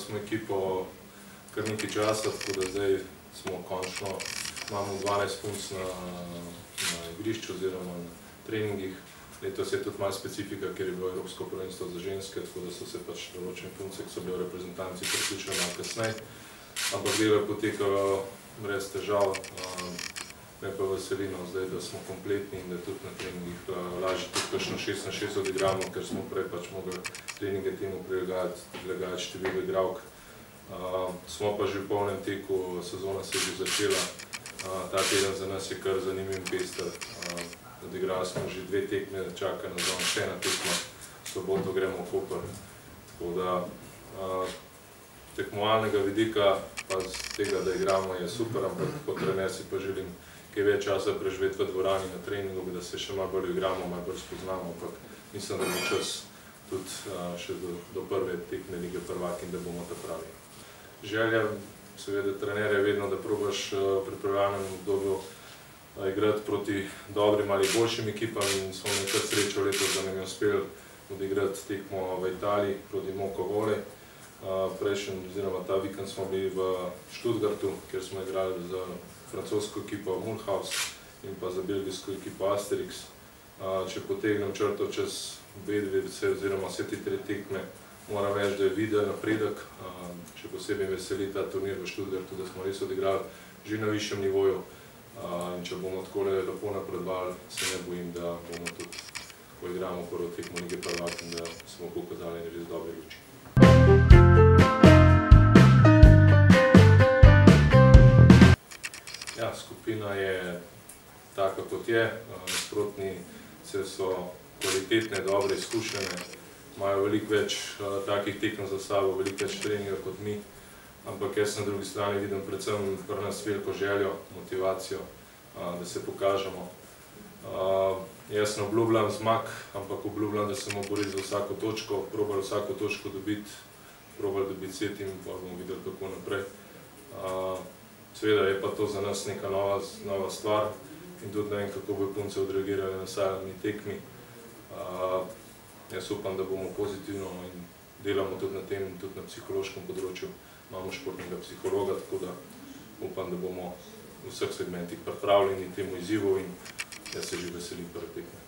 smo ekipo kar nekaj časa, tako da zdaj smo končno, imamo 12 punc na igrišču oziroma na treningih. Letos je tudi malo specifika, ker je bilo Evropsko prvenstvo za ženske, tako da so se pač določene punce, ki so bile v reprezentanci, priključile malo kasneje. Ampak delo je potekalo brez težav. Me pa veseli zdaj, da smo kompletni in da tudi na treningih lažje tudi kakšno 6 na 6 odigramo, ker smo prej pač mogli treninge temu prilagajati število igralk. Smo pa že v polnem teku, sezona se je že začela. Ta teden za nas je kar zanimiv in pester. Odigrali smo že 2 tekme, čaka nas še ena tekma, v soboto gremo v Koper. Tako da tekmovalnega vidika pa z tega, da igramo, je super, ampak kot trener si pa želim kaj več časa preživeti v dvorani na treningu, da se še malo bolj igramo, malo bolj spoznamo, ampak mislim, da bo čas tudi še do prve tekme Lige prvakinj, da bomo ta pravi. Želja, seveda, trenerja je vedno, da probaš v pripravljalnem obdobju igrati proti dobrim ali boljšim ekipam in smo imeli kar srečo letos, da nam je uspelo odigrati tekmo v Italiji proti Moco Volley. Prejšnji, oziroma ta vikend smo bili v Stuttgartu, kjer smo igrali za francosko ekipo Mulhouse in pa za belgijsko ekipo Asterix. Če potegnem črto čez oziroma vse te 3 tekme, moram reči, da je viden napredek. Še posebej veseli ta turnir v Stuttgartu, da smo res odigrali že na višjem nivoju. In če bomo takole lepo napredovali, se ne bojim, da bomo tudi, ko igramo prvo tekmo Lige prvakinj, da smo pokazali res dobre luči. Ja, skupina je taka, kot je. Nasprotnice so kvalitetne, dobre, izkušene, imajo veliko več takih tekem za sabo, veliko več treninga kot mi. Ampak jaz na drugi strani vidim predvsem pri nas veliko željo, motivacijo, da se pokažemo. Jaz ne obljubljam zmag, ampak obljubljam, da se bomo borili za vsako točko, probali vsako točko dobiti, probali dobiti set in pa bomo videli, kako naprej. Seveda je pa to za nas neka nova stvar in tudi ne vem, kako bojo punce odreagirali na vsemi tekmi. Jaz upam, da bomo pozitivno in delamo tudi na tem, tudi na psihološkem področju. Imamo športnega psihologa, tako da upam, da bomo v vseh segmentih pripravljeni temu izzivu in jaz se že veselim prve tekme.